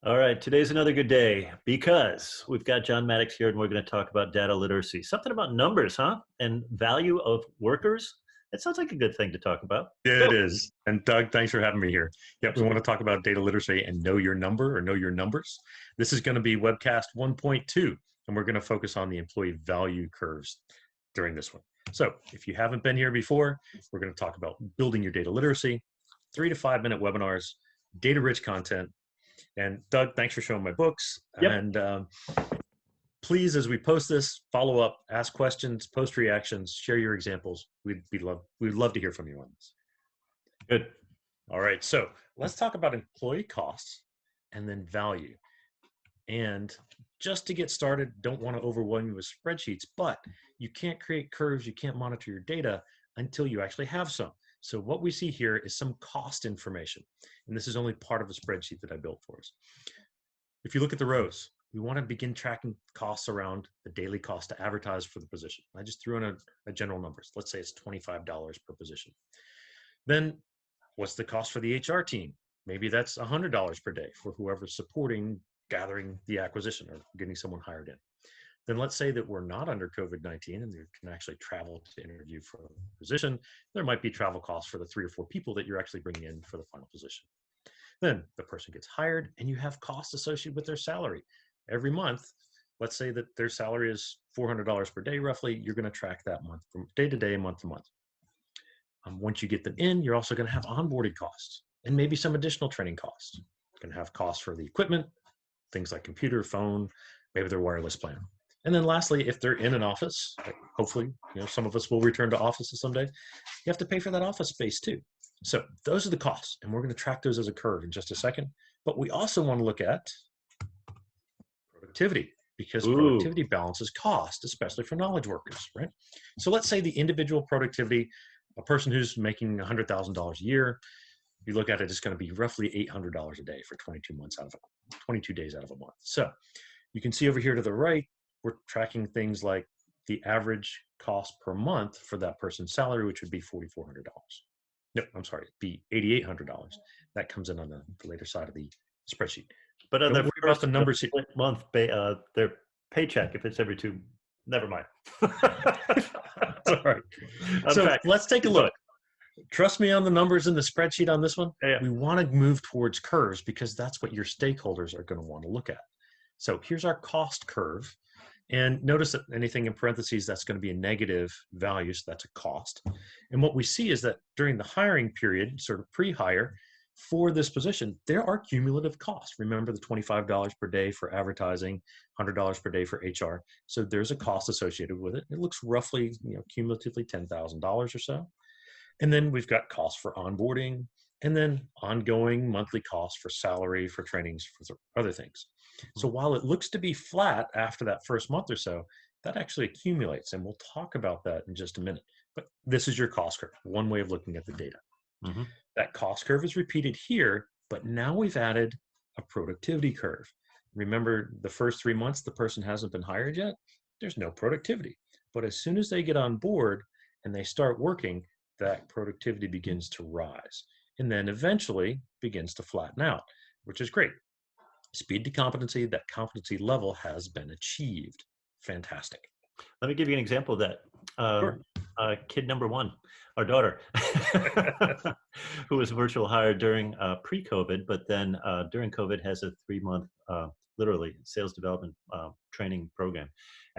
All right, today's another good day because we've got John Mattox here and we're going to talk about data literacy. Something about numbers, huh? And value of workers. It sounds like a good thing to talk about. Yeah, Go. it is. And Doug, thanks for having me here. Yep, we want to Absolutely. talk about data literacy and know your number or know your numbers. This is going to be webcast 1.2, and we're going to focus on the employee value curves during this one. So if you haven't been here before, we're going to talk about building your data literacy, 3 to 5 minute webinars, data rich content. And Doug, thanks for showing my books. Yep. And please, as we post this, follow up, ask questions, post reactions, share your examples. We'd love to hear from you on this. Good. All right, so let's talk about employee costs and then value. And just to get started, don't want to overwhelm you with spreadsheets, but you can't create curves, you can't monitor your data until you actually have some. So what we see here is some cost information. And this is only part of a spreadsheet that I built for us. If you look at the rows, we want to begin tracking costs around the daily cost to advertise for the position. I just threw in a general numbers. Let's say it's $25 per position. Then what's the cost for the HR team? Maybe that's $100 per day for whoever's supporting gathering the acquisition or getting someone hired in. Then let's say that we're not under COVID-19 and you can actually travel to interview for a position. There might be travel costs for the 3 or 4 people that you're actually bringing in for the final position. Then the person gets hired and you have costs associated with their salary. Every month, let's say that their salary is $400 per day roughly, you're going to track that month from day to day, month to month. Once you get them in, you're also going to have onboarding costs and maybe some additional training costs. You're going to have costs for the equipment, things like computer, phone, maybe their wireless plan. And then lastly, if they're in an office, hopefully, some of us will return to offices someday, you have to pay for that office space too. So those are the costs, and we're going to track those as a curve in just a second. But we also want to look at productivity because Ooh. productivity balances cost, especially for knowledge workers, right? So let's say the individual productivity, a person who's making $100,000 a year, you look at it, it's going to be roughly $800 a day for 22 months out of 22 days out of a month. So you can see over here to the right, we're tracking things like the average cost per month for that person's salary, which would be $4,400. No, I'm sorry, it'd be $8,800. That comes in on the later side of the spreadsheet. But on Don't their worry about first the numbers here. month, their paycheck, if it's every two, never mind. All right. I'm So tracking. let's take a Keep look. going. Trust me on the numbers in the spreadsheet on this one. Yeah. We want to move towards curves because that's what your stakeholders are going to want to look at. So here's our cost curve. And notice that anything in parentheses, that's going to be a negative value, so that's a cost. And what we see is that during the hiring period, sort of pre-hire, for this position, there are cumulative costs. Remember the $25 per day for advertising, $100 per day for HR. So there's a cost associated with it. It looks roughly, cumulatively $10,000 or so. And then we've got costs for onboarding and then ongoing monthly costs for salary, for trainings, for other things. So while it looks to be flat after that first month or so, that actually accumulates. And we'll talk about that in just a minute. But this is your cost curve, one way of looking at the data. Mm-hmm. That cost curve is repeated here, but now we've added a productivity curve. Remember, the first 3 months, the person hasn't been hired yet. There's no productivity. But as soon as they get on board and they start working, that productivity begins to rise and then eventually begins to flatten out, which is great. Speed to competency, that competency level has been achieved. Fantastic. Let me give you an example of that. Sure. Kid number one, our daughter, who was virtual hired during pre-COVID, but then during COVID has a 3-month, literally, sales development training program,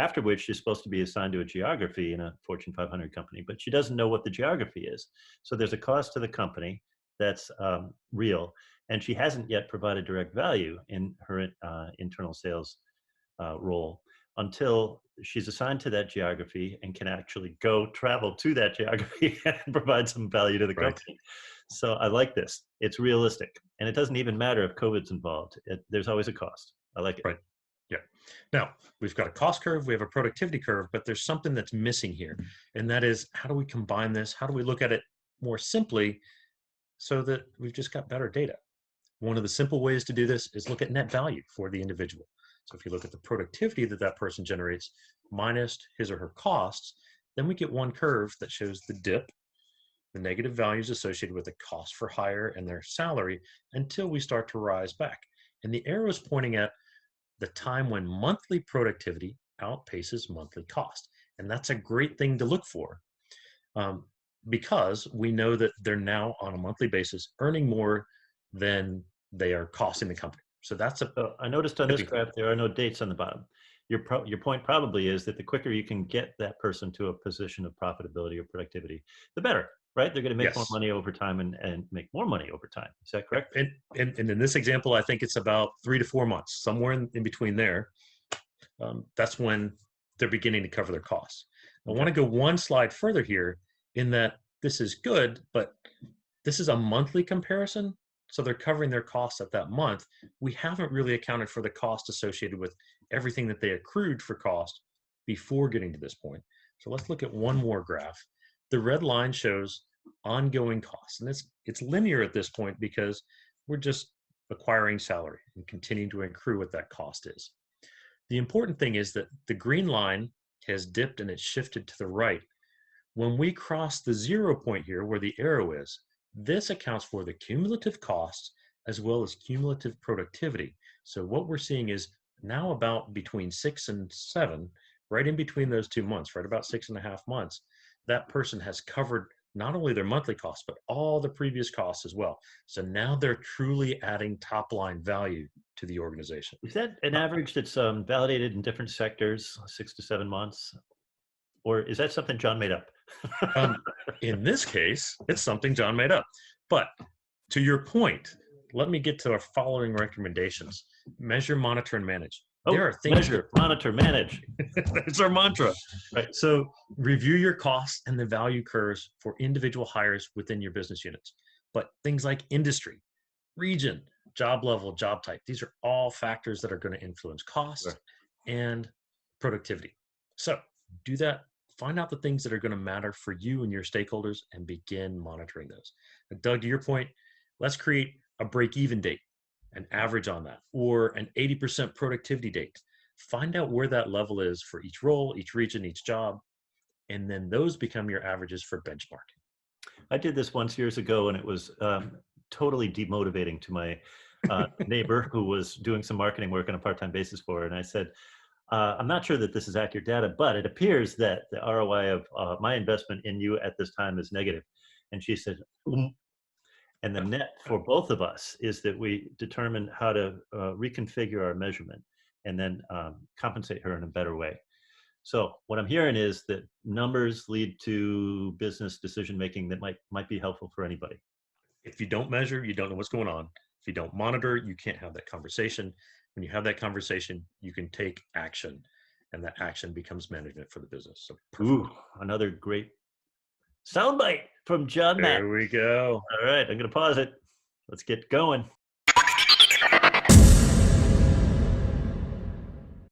after which she's supposed to be assigned to a geography in a Fortune 500 company, but she doesn't know what the geography is. So there's a cost to the company that's real, and she hasn't yet provided direct value in her internal sales role until she's assigned to that geography and can actually go travel to that geography and provide some value to the Right. company. So I like this. It's realistic. And it doesn't even matter if COVID's involved. There's always a cost. I like it. Right. Yeah. Now, we've got a cost curve, we have a productivity curve, but there's something that's missing here. And that is, how do we combine this? How do we look at it more simply so that we've just got better data? One of the simple ways to do this is look at net value for the individual. So if you look at the productivity that that person generates minus his or her costs, then we get one curve that shows the dip, the negative values associated with the cost for hire and their salary until we start to rise back. And the arrow is pointing at the time when monthly productivity outpaces monthly cost. And that's a great thing to look for, um, because we know that they're now on a monthly basis earning more than they are costing the company. So that's a So I noticed on this tipping point. graph, there are no dates on the bottom. Your point probably is that the quicker you can get that person to a position of profitability or productivity, the better, right? They're going to make more Yes. money over time and make more money over time. Is that Yeah. correct? And in this example, I think it's about 3 to 4 months, somewhere in between there. That's when they're beginning to cover their costs. I Okay. want to go one slide further here in that this is good, but this is a monthly comparison. So they're covering their costs at that month. We haven't really accounted for the cost associated with everything that they accrued for cost before getting to this point. So let's look at one more graph. The red line shows ongoing costs, and it's linear at this point because we're just acquiring salary and continuing to accrue what that cost is. The important thing is that the green line has dipped and it's shifted to the right. When we cross the 0 point here where the arrow is, this accounts for the cumulative costs as well as cumulative productivity. So what we're seeing is now about between 6 and 7, right in between those 2 months, right about 6.5 months, that person has covered not only their monthly costs, but all the previous costs as well. So now they're truly adding top line value to the organization. Is that an average that's validated in different sectors, 6 to 7 months? Or is that something John made up? Um, in this case, it's something John made up. But to your point, let me get to our following recommendations: measure, monitor, and manage. There Oh, are things that measure, monitor, manage. that's our mantra. Right. So review your costs and the value curves for individual hires within your business units. But things like industry, region, job level, job type, these are all factors that are going to influence cost Sure. and productivity. So do that. Find out the things that are going to matter for you and your stakeholders and begin monitoring those. Now, Doug, to your point, let's create a break even date, an average on that, or an 80% productivity date. Find out where that level is for each role, each region, each job, and then those become your averages for benchmarking. I did this once years ago, and it was totally demotivating to my neighbor who was doing some marketing work on a part-time basis for her. And I said, I'm not sure that this is accurate data, but it appears that the ROI of my investment in you at this time is negative. And she said, and the net for both of us is that we determine how to reconfigure our measurement and then compensate her in a better way. So what I'm hearing is that numbers lead to business decision making that might be helpful for anybody. If you don't measure, you don't know what's going on. If you don't monitor, you can't have that conversation. When you have that conversation, you can take action, and that action becomes management for the business. So perfect. Ooh, another great soundbite from John Matt. There we go. All right, I'm going to pause it. Let's get going.